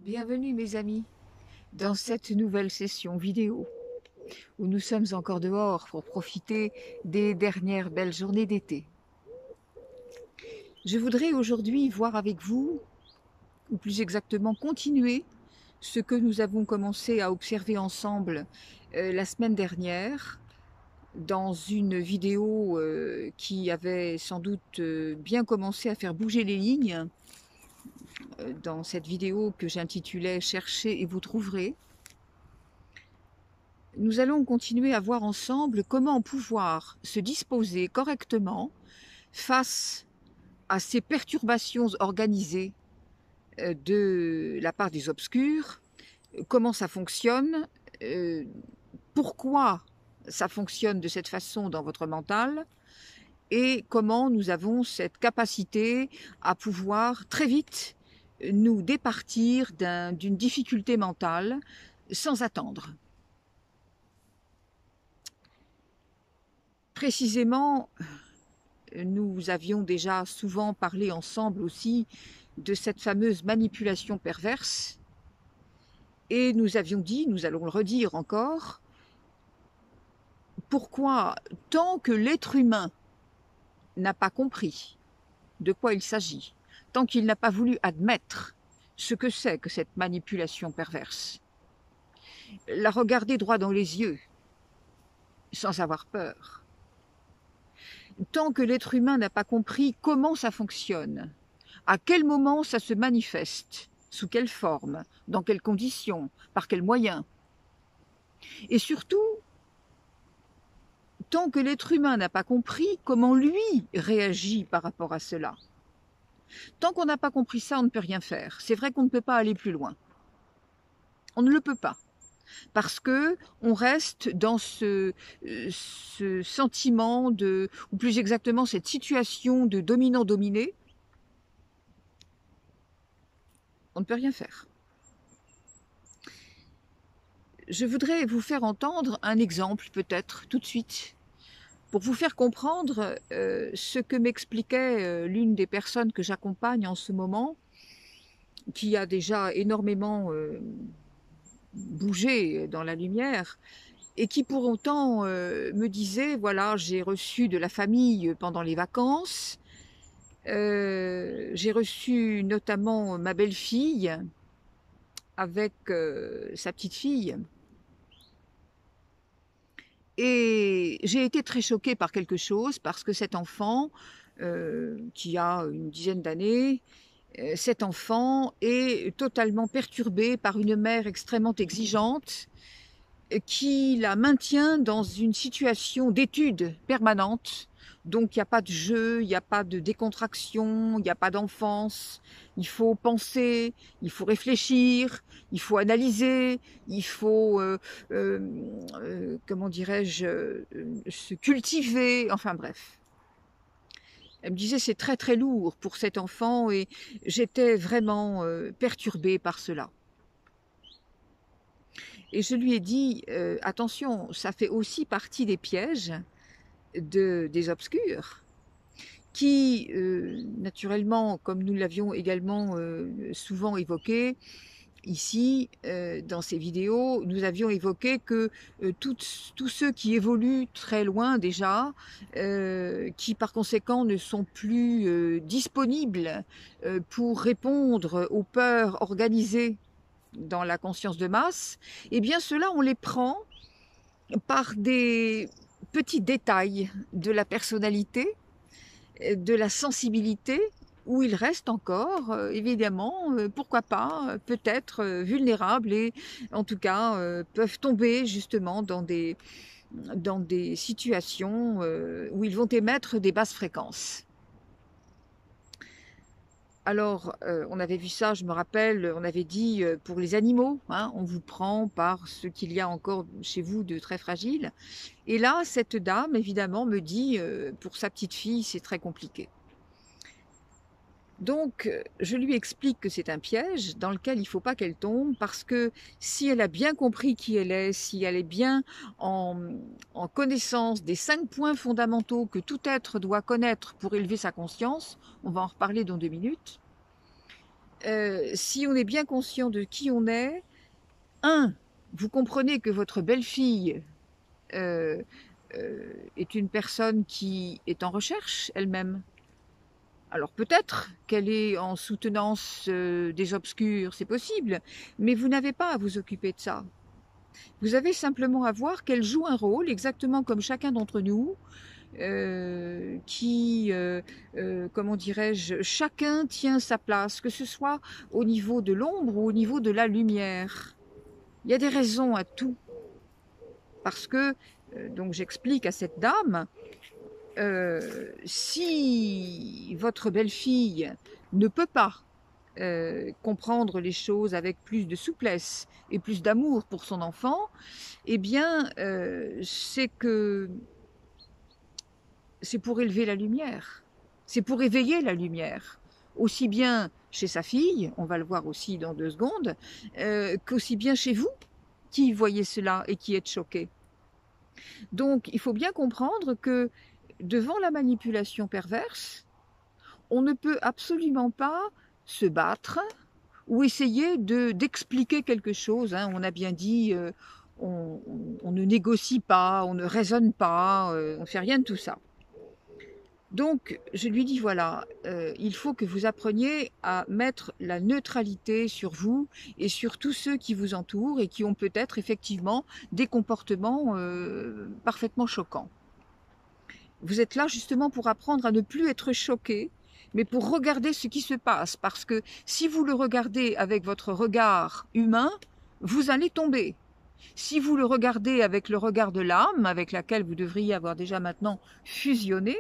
Bienvenue mes amis dans cette nouvelle session vidéo où nous sommes encore dehors pour profiter des dernières belles journées d'été. Je voudrais aujourd'hui voir avec vous, ou plus exactement continuer ce que nous avons commencé à observer ensemble la semaine dernière dans une vidéo qui avait sans doute bien commencé à faire bouger les lignes. Dans cette vidéo que j'intitulais « Cherchez et vous trouverez », nous allons continuer à voir ensemble comment pouvoir se disposer correctement face à ces perturbations organisées de la part des obscurs, comment ça fonctionne, pourquoi ça fonctionne de cette façon dans votre mental, et comment nous avons cette capacité à pouvoir très vite nous départir d'une difficulté mentale sans attendre. Précisément, nous avions déjà souvent parlé ensemble aussi de cette fameuse manipulation perverse, et nous avions dit, nous allons le redire encore, pourquoi tant que l'être humain n'a pas compris de quoi il s'agit, tant qu'il n'a pas voulu admettre ce que c'est que cette manipulation perverse, la regarder droit dans les yeux, sans avoir peur, tant que l'être humain n'a pas compris comment ça fonctionne, à quel moment ça se manifeste, sous quelle forme, dans quelles conditions, par quels moyens, et surtout, tant que l'être humain n'a pas compris comment lui réagit par rapport à cela. Tant qu'on n'a pas compris ça, on ne peut rien faire. C'est vrai qu'on ne peut pas aller plus loin. On ne le peut pas. Parce que on reste dans ce sentiment de, ou plus exactement cette situation de dominant-dominé. On ne peut rien faire. Je voudrais vous faire entendre un exemple, peut-être, tout de suite, pour vous faire comprendre ce que m'expliquait l'une des personnes que j'accompagne en ce moment, qui a déjà énormément bougé dans la lumière, et qui pour autant me disait, voilà, j'ai reçu de la famille pendant les vacances, j'ai reçu notamment ma belle-fille avec sa petite fille, et j'ai été très choquée par quelque chose, parce que cet enfant, qui a une dizaine d'années, cet enfant est totalement perturbé par une mère extrêmement exigeante, qui la maintient dans une situation d'étude permanente. Donc il n'y a pas de jeu, il n'y a pas de décontraction, il n'y a pas d'enfance. Il faut penser, il faut réfléchir, il faut analyser, il faut, comment dirais-je, se cultiver, enfin bref. Elle me disait c'est très très lourd pour cet enfant, et j'étais vraiment perturbée par cela. Et je lui ai dit, attention, ça fait aussi partie des pièges des obscurs, qui, naturellement, comme nous l'avions également souvent évoqué, ici, dans ces vidéos, nous avions évoqué que tous ceux qui évoluent très loin déjà, qui par conséquent ne sont plus disponibles pour répondre aux peurs organisées dans la conscience de masse, eh bien ceux-là, on les prend par des petits détails de la personnalité, de la sensibilité, où ils restent encore, évidemment, pourquoi pas, peut-être vulnérables, et en tout cas peuvent tomber justement dans des situations où ils vont émettre des basses fréquences. Alors, on avait vu ça, je me rappelle, on avait dit pour les animaux, hein, on vous prend par ce qu'il y a encore chez vous de très fragile. Et là, cette dame, évidemment, me dit, pour sa petite fille, c'est très compliqué. Donc, je lui explique que c'est un piège dans lequel il ne faut pas qu'elle tombe, parce que si elle a bien compris qui elle est, si elle est bien en connaissance des 5 points fondamentaux que tout être doit connaître pour élever sa conscience, on va en reparler dans 2 minutes, si on est bien conscient de qui on est, vous comprenez que votre belle-fille est une personne qui est en recherche elle-même. Alors peut-être qu'elle est en soutenance des obscurs, c'est possible, mais vous n'avez pas à vous occuper de ça. Vous avez simplement à voir qu'elle joue un rôle, exactement comme chacun d'entre nous, comment dirais-je, chacun tient sa place, que ce soit au niveau de l'ombre ou au niveau de la lumière. Il y a des raisons à tout. Parce que, donc j'explique à cette dame, si votre belle-fille ne peut pas comprendre les choses avec plus de souplesse et plus d'amour pour son enfant, eh bien, c'est pour élever la lumière, c'est pour éveiller la lumière, aussi bien chez sa fille, on va le voir aussi dans 2 secondes, qu'aussi bien chez vous, qui voyez cela et qui êtes choqués. Donc, il faut bien comprendre que devant la manipulation perverse, on ne peut absolument pas se battre ou essayer d'expliquer quelque chose. Hein. On a bien dit, on ne négocie pas, on ne raisonne pas, on ne fait rien de tout ça. Donc, je lui dis, voilà, il faut que vous appreniez à mettre la neutralité sur vous et sur tous ceux qui vous entourent et qui ont peut-être effectivement des comportements parfaitement choquants. Vous êtes là justement pour apprendre à ne plus être choqué, mais pour regarder ce qui se passe. Parce que si vous le regardez avec votre regard humain, vous allez tomber. Si vous le regardez avec le regard de l'âme, avec laquelle vous devriez avoir déjà maintenant fusionné,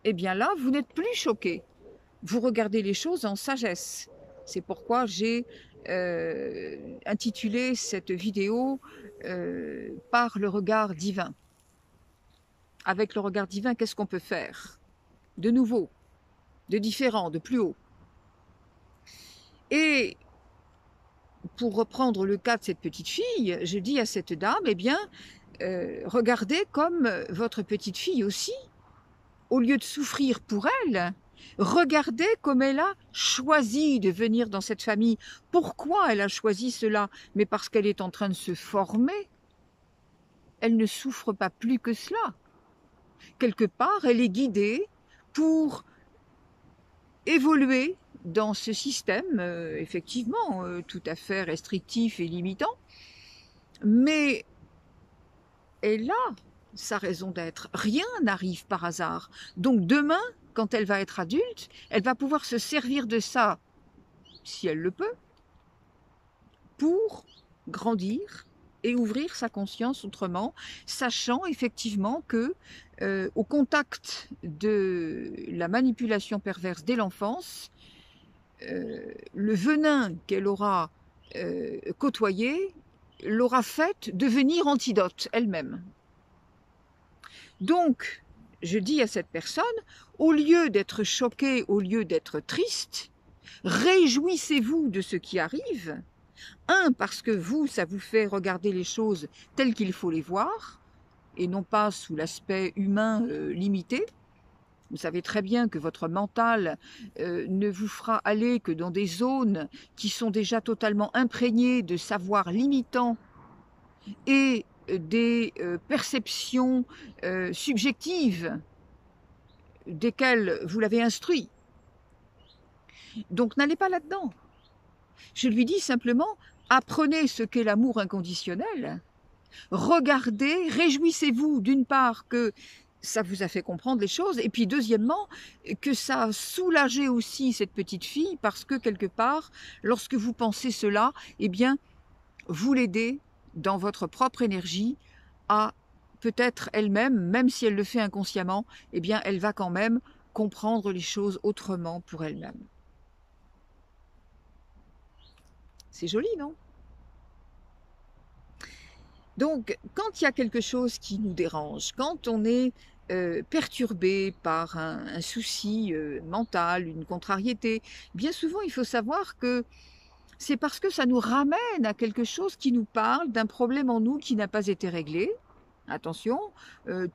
eh bien là, vous n'êtes plus choqué. Vous regardez les choses en sagesse. C'est pourquoi j'ai intitulé cette vidéo par le regard divin. Avec le regard divin, qu'est-ce qu'on peut faire? De nouveau, de différent, de plus haut. Et pour reprendre le cas de cette petite fille, je dis à cette dame, eh bien, regardez comme votre petite fille aussi, au lieu de souffrir pour elle, regardez comme elle a choisi de venir dans cette famille. Pourquoi elle a choisi cela? Mais parce qu'elle est en train de se former. Elle ne souffre pas plus que cela. Quelque part, elle est guidée pour évoluer dans ce système, effectivement, tout à fait restrictif et limitant, mais elle a sa raison d'être. Rien n'arrive par hasard. Donc demain, quand elle va être adulte, elle va pouvoir se servir de ça, si elle le peut, pour grandir et ouvrir sa conscience autrement, sachant effectivement que au contact de la manipulation perverse dès l'enfance, le venin qu'elle aura côtoyé l'aura faite devenir antidote elle-même. Donc, je dis à cette personne, au lieu d'être choqué, au lieu d'être triste, réjouissez-vous de ce qui arrive. Parce que vous, ça vous fait regarder les choses telles qu'il faut les voir, et non pas sous l'aspect humain limité. Vous savez très bien que votre mental ne vous fera aller que dans des zones qui sont déjà totalement imprégnées de savoirs limitants et des perceptions subjectives desquelles vous l'avez instruit. Donc n'allez pas là-dedans. Je lui dis simplement, apprenez ce qu'est l'amour inconditionnel, regardez, réjouissez-vous d'une part que ça vous a fait comprendre les choses, et puis deuxièmement, que ça a soulagé aussi cette petite fille, parce que quelque part, lorsque vous pensez cela, eh bien, vous l'aidez dans votre propre énergie à peut-être elle-même, même si elle le fait inconsciemment, eh bien, elle va quand même comprendre les choses autrement pour elle-même. C'est joli, non? Donc, quand il y a quelque chose qui nous dérange, quand on est perturbé par un souci mental, une contrariété, bien souvent, il faut savoir que c'est parce que ça nous ramène à quelque chose qui nous parle d'un problème en nous qui n'a pas été réglé, Attention,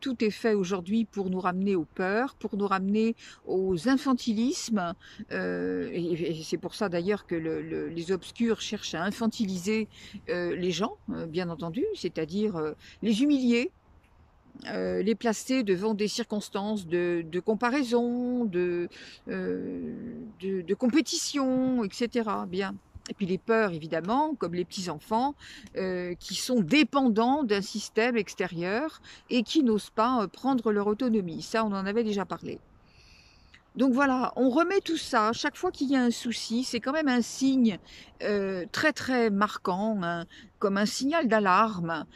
tout est fait aujourd'hui pour nous ramener aux peurs, pour nous ramener aux infantilismes, et c'est pour ça d'ailleurs que les obscurs cherchent à infantiliser les gens, bien entendu, c'est-à-dire les humilier, les placer devant des circonstances de comparaison, de compétition, etc. Bien. Et puis les peurs, évidemment, comme les petits-enfants, qui sont dépendants d'un système extérieur et qui n'osent pas prendre leur autonomie. Ça, on en avait déjà parlé. Donc voilà, on remet tout ça, chaque fois qu'il y a un souci, c'est quand même un signe très très marquant, comme un signal d'alarme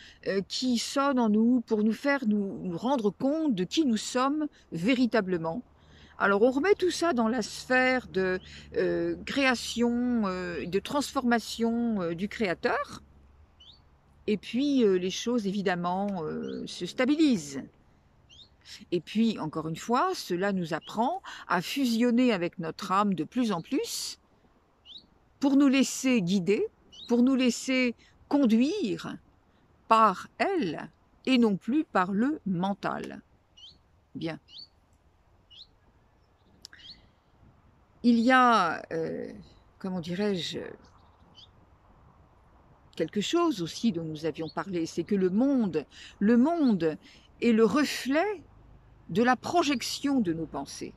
qui sonne en nous pour nous faire nous rendre compte de qui nous sommes véritablement. Alors on remet tout ça dans la sphère de création, de transformation du créateur, et puis les choses évidemment se stabilisent. Et puis, encore une fois, cela nous apprend à fusionner avec notre âme de plus en plus pour nous laisser guider, pour nous laisser conduire par elle et non plus par le mental. Bien. Il y a, comment dirais-je, quelque chose aussi dont nous avions parlé, c'est que le monde est le reflet de la projection de nos pensées.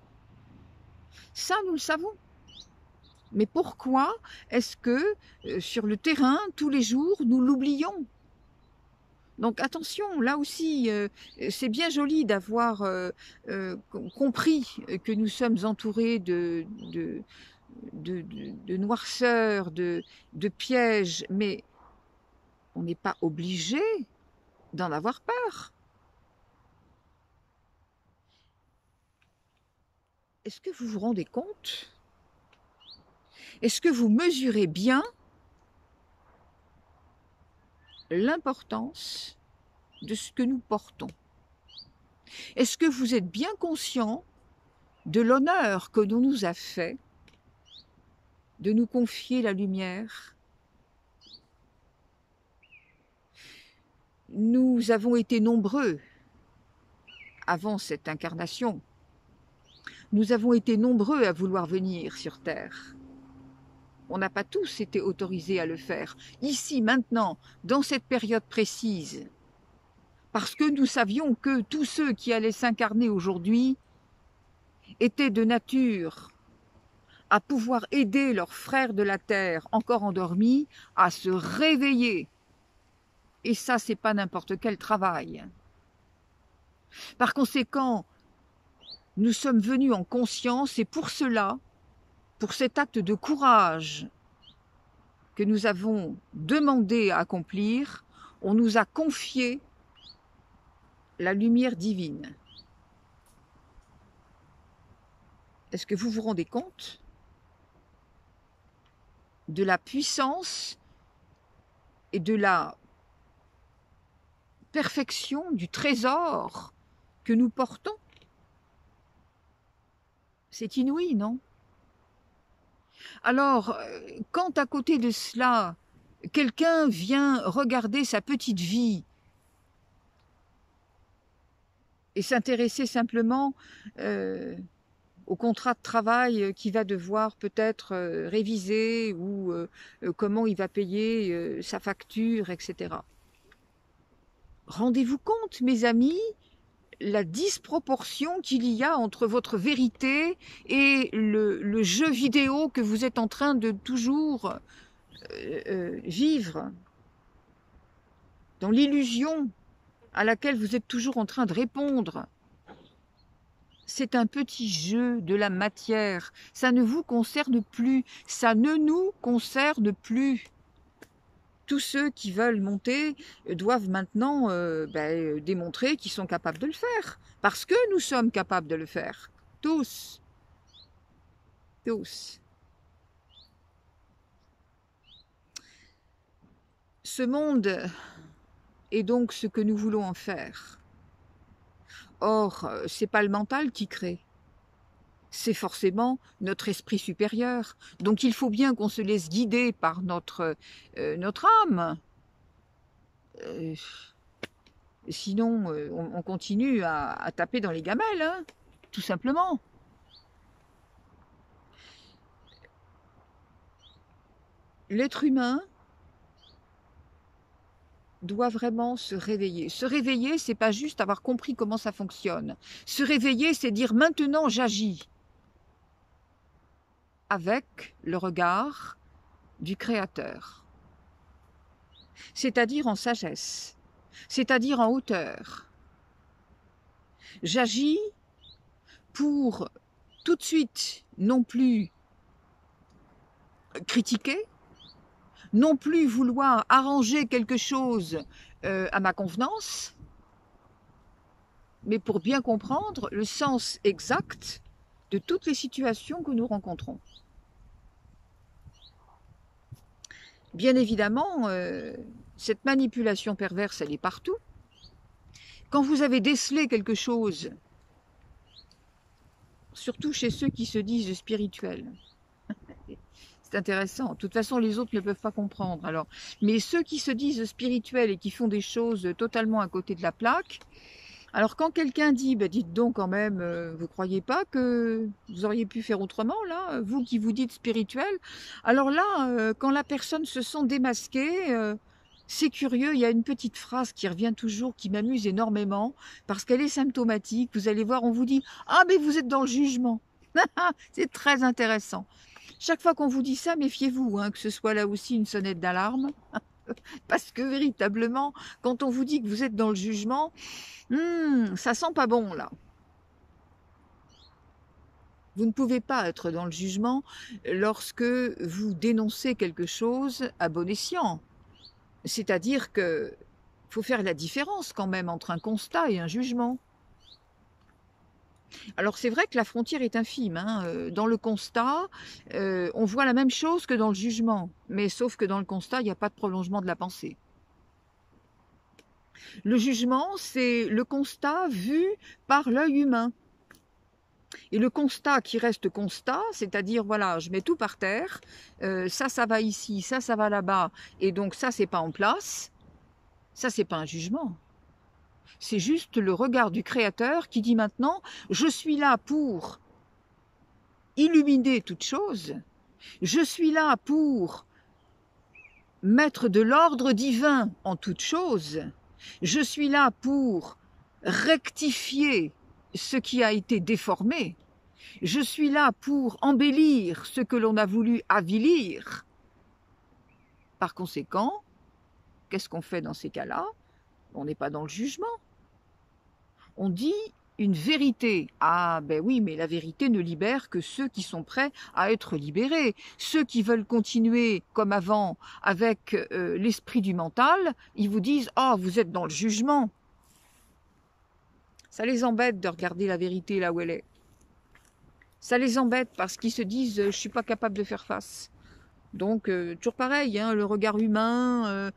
Ça, nous le savons. Mais pourquoi est-ce que sur le terrain, tous les jours, nous l'oublions? Donc attention, là aussi, c'est bien joli d'avoir compris que nous sommes entourés de noirceur, de pièges, mais on n'est pas obligé d'en avoir peur. Est-ce que vous vous rendez compte? Est-ce que vous mesurez bien l'importance de ce que nous portons? Est-ce que vous êtes bien conscient de l'honneur que l'on nous a fait de nous confier la lumière? Nous avons été nombreux avant cette incarnation. Nous avons été nombreux à vouloir venir sur Terre. On n'a pas tous été autorisés à le faire, ici, maintenant, dans cette période précise, parce que nous savions que tous ceux qui allaient s'incarner aujourd'hui étaient de nature à pouvoir aider leurs frères de la Terre encore endormis à se réveiller. Et ça, c'est pas n'importe quel travail. Par conséquent, nous sommes venus en conscience et pour cela, pour cet acte de courage que nous avons demandé à accomplir, on nous a confié la lumière divine. Est-ce que vous vous rendez compte de la puissance et de la perfection du trésor que nous portons? C'est inouï, non? Alors, quand à côté de cela, quelqu'un vient regarder sa petite vie et s'intéresser simplement au contrat de travail qu'il va devoir peut-être réviser ou comment il va payer sa facture, etc. Rendez-vous compte, mes amis, la disproportion qu'il y a entre votre vérité et le jeu vidéo que vous êtes en train de toujours vivre, dans l'illusion à laquelle vous êtes toujours en train de répondre. C'est un petit jeu de la matière, ça ne vous concerne plus, ça ne nous concerne plus. Tous ceux qui veulent monter doivent maintenant démontrer qu'ils sont capables de le faire, parce que nous sommes capables de le faire, tous. Tous. Ce monde est donc ce que nous voulons en faire. Or, c'est pas le mental qui crée, c'est forcément notre esprit supérieur. Donc il faut bien qu'on se laisse guider par notre âme. Sinon, on continue à taper dans les gamelles, hein, tout simplement. L'être humain doit vraiment se réveiller. Se réveiller, c'est pas juste avoir compris comment ça fonctionne. Se réveiller, c'est dire maintenant j'agis avec le regard du Créateur, c'est-à-dire en sagesse, c'est-à-dire en hauteur. J'agis pour tout de suite non plus critiquer, non plus vouloir arranger quelque chose à ma convenance, mais pour bien comprendre le sens exact de toutes les situations que nous rencontrons. Bien évidemment, cette manipulation perverse, elle est partout. Quand vous avez décelé quelque chose, surtout chez ceux qui se disent spirituels, c'est intéressant. De toute façon, les autres ne peuvent pas comprendre. Alors, mais ceux qui se disent spirituels et qui font des choses totalement à côté de la plaque, alors quand quelqu'un dit, bah, dites donc quand même, vous croyez pas que vous auriez pu faire autrement là, vous qui vous dites spirituel? Alors là, quand la personne se sent démasquée, c'est curieux, il y a une petite phrase qui revient toujours, qui m'amuse énormément, parce qu'elle est symptomatique. Vous allez voir, on vous dit, ah mais vous êtes dans le jugement. C'est très intéressant. Chaque fois qu'on vous dit ça, méfiez-vous, hein, que ce soit là aussi une sonnette d'alarme. Parce que véritablement, quand on vous dit que vous êtes dans le jugement, ça sent pas bon là. Vous ne pouvez pas être dans le jugement lorsque vous dénoncez quelque chose à bon escient. C'est-à-dire que faut faire la différence quand même entre un constat et un jugement. Alors c'est vrai que la frontière est infime, hein. Dans le constat, on voit la même chose que dans le jugement, mais sauf que dans le constat, il n'y a pas de prolongement de la pensée. Le jugement, c'est le constat vu par l'œil humain. Et le constat qui reste constat, c'est-à-dire, voilà, je mets tout par terre, ça va ici, ça va là-bas, et donc ça, c'est pas en place, ça, c'est pas un jugement. C'est juste le regard du Créateur qui dit maintenant, je suis là pour illuminer toute chose, je suis là pour mettre de l'ordre divin en toute chose, je suis là pour rectifier ce qui a été déformé, je suis là pour embellir ce que l'on a voulu avilir. Par conséquent, qu'est-ce qu'on fait dans ces cas-là? On n'est pas dans le jugement. On dit une vérité. Ah ben oui, mais la vérité ne libère que ceux qui sont prêts à être libérés. Ceux qui veulent continuer comme avant avec l'esprit du mental, ils vous disent « Ah, vous êtes dans le jugement ». Ça les embête de regarder la vérité là où elle est. Ça les embête parce qu'ils se disent « Je ne suis pas capable de faire face ». Donc, toujours pareil, hein, le regard humain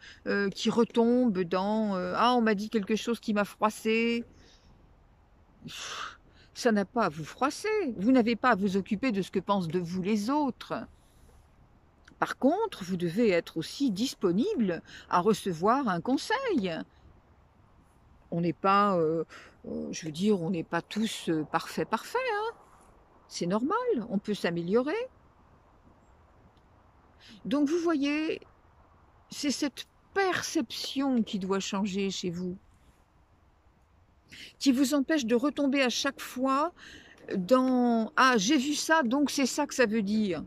qui retombe dans ah, on m'a dit quelque chose qui m'a froissé ». Ça n'a pas à vous froisser. Vous n'avez pas à vous occuper de ce que pensent de vous les autres. Par contre, vous devez être aussi disponible à recevoir un conseil. On n'est pas, je veux dire, on n'est pas tous parfaits, hein. C'est normal, on peut s'améliorer. Donc vous voyez, c'est cette perception qui doit changer chez vous, qui vous empêche de retomber à chaque fois dans « Ah, j'ai vu ça, donc c'est ça que ça veut dire ».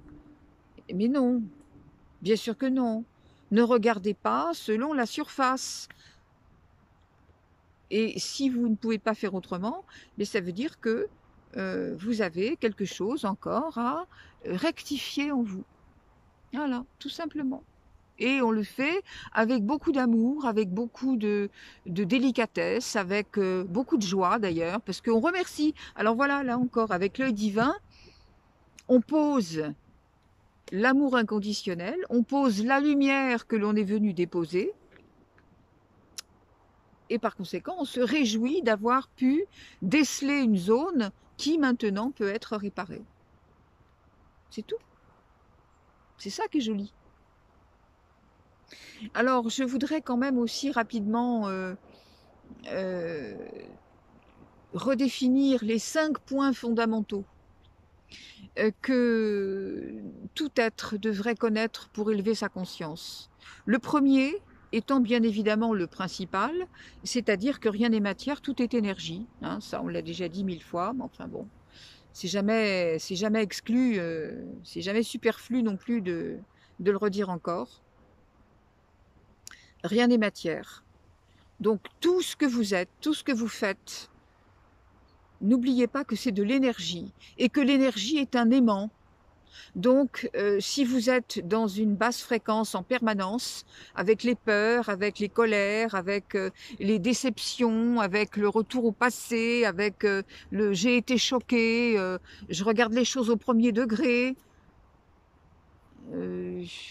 Mais non, bien sûr que non. Ne regardez pas selon la surface. Et si vous ne pouvez pas faire autrement, mais ça veut dire que vous avez quelque chose encore à rectifier en vous. Voilà, tout simplement. Et on le fait avec beaucoup d'amour, avec beaucoup de délicatesse, avec beaucoup de joie d'ailleurs, parce qu'on remercie. Alors voilà, là encore, avec l'œil divin, on pose l'amour inconditionnel, on pose la lumière que l'on est venu déposer, et par conséquent, on se réjouit d'avoir pu déceler une zone qui maintenant peut être réparée. C'est tout. C'est ça qui est joli. Alors, je voudrais quand même aussi rapidement euh, redéfinir les 5 points fondamentaux que tout être devrait connaître pour élever sa conscience. Le premier étant bien évidemment le principal, c'est-à-dire que rien n'est matière, tout est énergie. Hein, ça, on l'a déjà dit 1000 fois, mais enfin bon, c'est jamais exclu, c'est jamais superflu non plus de le redire encore. Rien n'est matière. Donc tout ce que vous êtes, tout ce que vous faites, n'oubliez pas que c'est de l'énergie et que l'énergie est un aimant. Donc, si vous êtes dans une basse fréquence en permanence, avec les peurs, avec les colères, avec les déceptions, avec le retour au passé, avec le j'ai été choqué, je regarde les choses au premier degré,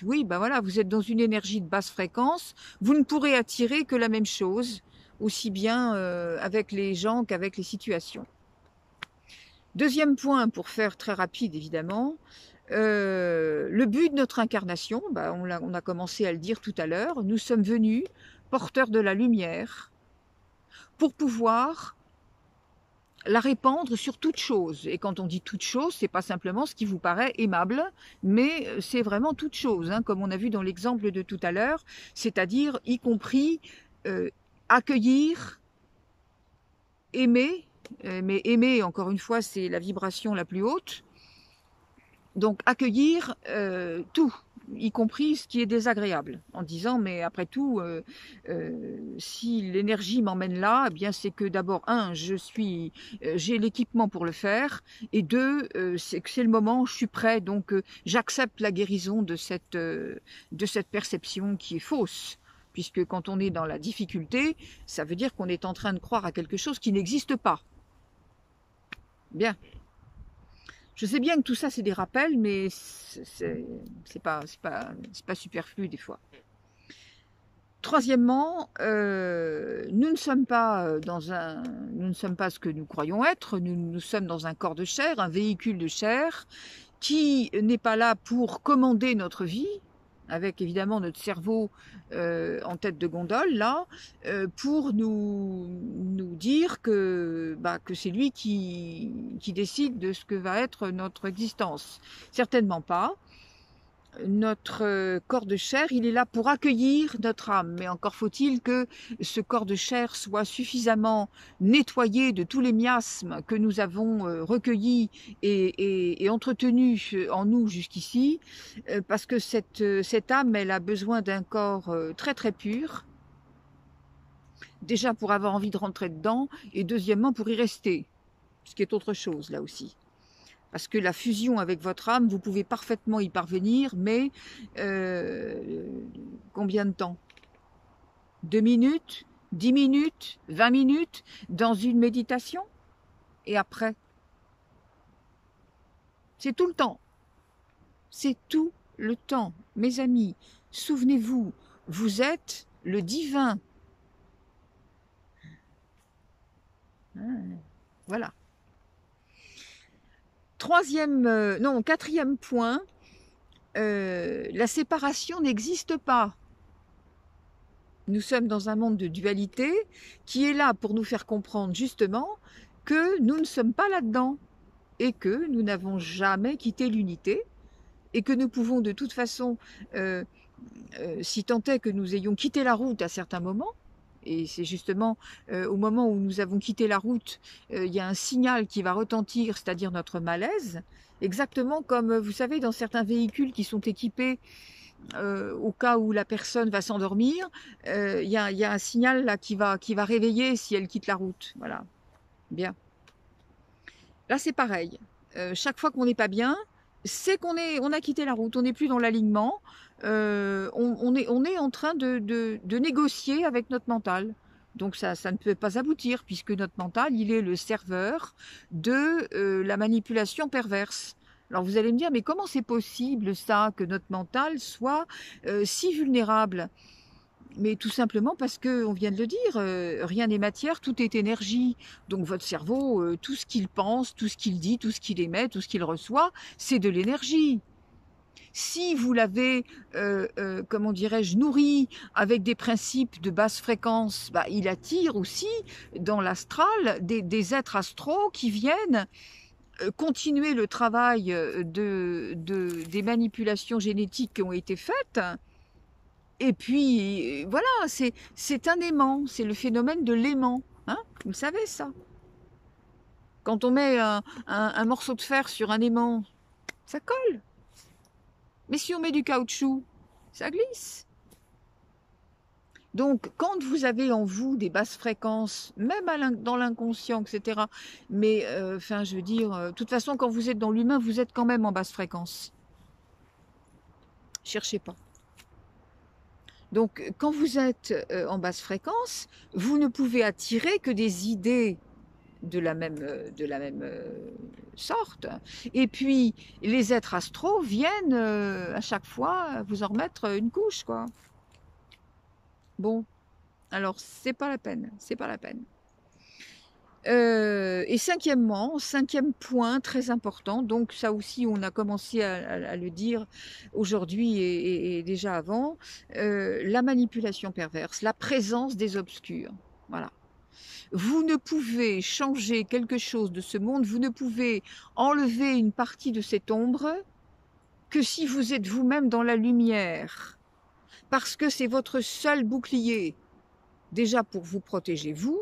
oui, ben voilà, vous êtes dans une énergie de basse fréquence, vous ne pourrez attirer que la même chose, aussi bien avec les gens qu'avec les situations. Deuxième point, pour faire très rapide évidemment, le but de notre incarnation, bah on a commencé à le dire tout à l'heure, nous sommes venus porteurs de la lumière pour pouvoir la répandre sur toute chose. Et quand on dit toute chose, c'est pas simplement ce qui vous paraît aimable, mais c'est vraiment toute chose, hein, comme on a vu dans l'exemple de tout à l'heure, c'est-à-dire y compris accueillir, aimer, mais aimer, encore une fois, c'est la vibration la plus haute. Donc accueillir tout, y compris ce qui est désagréable, en disant mais après tout, si l'énergie m'emmène là, eh bien c'est que d'abord j'ai l'équipement pour le faire, et deux, c'est que c'est le moment, je suis prêt, donc j'accepte la guérison de cette perception qui est fausse. Puisque quand on est dans la difficulté, ça veut dire qu'on est en train de croire à quelque chose qui n'existe pas. Bien. Je sais bien que tout ça, c'est des rappels, mais c'est pas superflu des fois. Troisièmement, nous ne sommes pas ce que nous croyons être. Nous sommes dans un corps de chair, un véhicule de chair, qui n'est pas là pour commander notre vie, avec évidemment notre cerveau en tête de gondole, là, pour nous dire que c'est lui qui décide de ce que va être notre existence. Certainement pas. Notre corps de chair, il est là pour accueillir notre âme, mais encore faut-il que ce corps de chair soit suffisamment nettoyé de tous les miasmes que nous avons recueillis et entretenus en nous jusqu'ici, parce que cette âme, elle a besoin d'un corps très très pur, déjà pour avoir envie de rentrer dedans, et deuxièmement pour y rester, ce qui est autre chose là aussi. Parce que la fusion avec votre âme, vous pouvez parfaitement y parvenir, mais combien de temps? 2 minutes, 10 minutes, 20 minutes dans une méditation? Et après? C'est tout le temps. C'est tout le temps. Mes amis, souvenez-vous, vous êtes le divin. Voilà. Quatrième point, la séparation n'existe pas. Nous sommes dans un monde de dualité qui est là pour nous faire comprendre justement que nous ne sommes pas là-dedans et que nous n'avons jamais quitté l'unité et que nous pouvons de toute façon, si tant est que nous ayons quitté la route à certains moments, et c'est justement au moment où nous avons quitté la route, il y a un signal qui va retentir, c'est-à-dire notre malaise, exactement comme, vous savez, dans certains véhicules qui sont équipés au cas où la personne va s'endormir, il y a un signal là qui va réveiller si elle quitte la route. Voilà. Bien. Là, c'est pareil. Chaque fois qu'on n'est pas bien, c'est qu'on a quitté la route, on n'est plus dans l'alignement, on est en train de négocier avec notre mental. Donc ça ne peut pas aboutir, puisque notre mental, il est le serveur de la manipulation perverse. Alors vous allez me dire, mais comment c'est possible ça, que notre mental soit si vulnérable? Mais tout simplement parce que, on vient de le dire, rien n'est matière, tout est énergie. Donc votre cerveau, tout ce qu'il pense, tout ce qu'il dit, tout ce qu'il émet, tout ce qu'il reçoit, c'est de l'énergie. si vous l'avez, comment dirais-je, nourri avec des principes de basse fréquence, bah, il attire aussi dans l'astral des êtres astraux qui viennent continuer le travail des manipulations génétiques qui ont été faites. Et puis, voilà, c'est un aimant, c'est le phénomène de l'aimant. Hein, vous savez ça. Quand on met un morceau de fer sur un aimant, ça colle. Mais si on met du caoutchouc, ça glisse. Donc, quand vous avez en vous des basses fréquences, même dans l'inconscient, etc., mais, enfin, je veux dire, de toute façon, quand vous êtes dans l'humain, vous êtes quand même en basse fréquence. Cherchez pas. Donc, quand vous êtes en basse fréquence, vous ne pouvez attirer que des idées de la même sorte. Et puis, les êtres astraux viennent à chaque fois vous en remettre une couche, quoi. Bon, alors c'est pas la peine, c'est pas la peine. Et cinquième point très important, donc ça aussi on a commencé à le dire aujourd'hui et déjà avant, la manipulation perverse, la présence des obscurs. Voilà. Vous ne pouvez changer quelque chose de ce monde, vous ne pouvez enlever une partie de cette ombre que si vous êtes vous-même dans la lumière, parce que c'est votre seul bouclier, déjà pour vous protéger vous,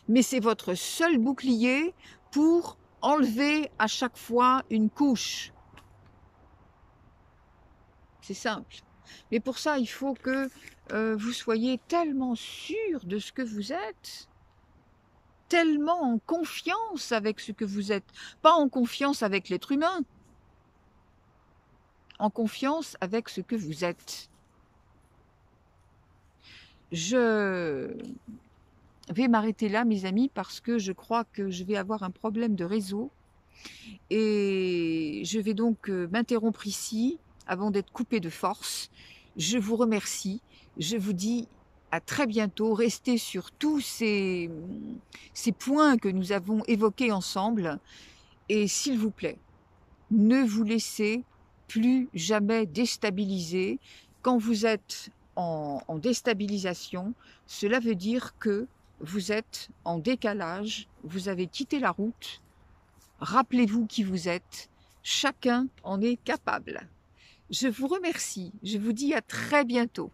mais c'est votre seul bouclier pour enlever à chaque fois une couche. C'est simple. Mais pour ça, il faut que vous soyez tellement sûr de ce que vous êtes, tellement en confiance avec ce que vous êtes, pas en confiance avec l'être humain, en confiance avec ce que vous êtes. Je vais m'arrêter là, mes amis, parce que je crois que je vais avoir un problème de réseau et je vais donc m'interrompre ici avant d'être coupée de force. Je vous remercie, je vous dis à très bientôt. Restez sur tous ces points que nous avons évoqués ensemble et s'il vous plaît, ne vous laissez plus jamais déstabiliser. Quand vous êtes en déstabilisation, cela veut dire que vous êtes en décalage, vous avez quitté la route. Rappelez-vous qui vous êtes, chacun en est capable. Je vous remercie, je vous dis à très bientôt.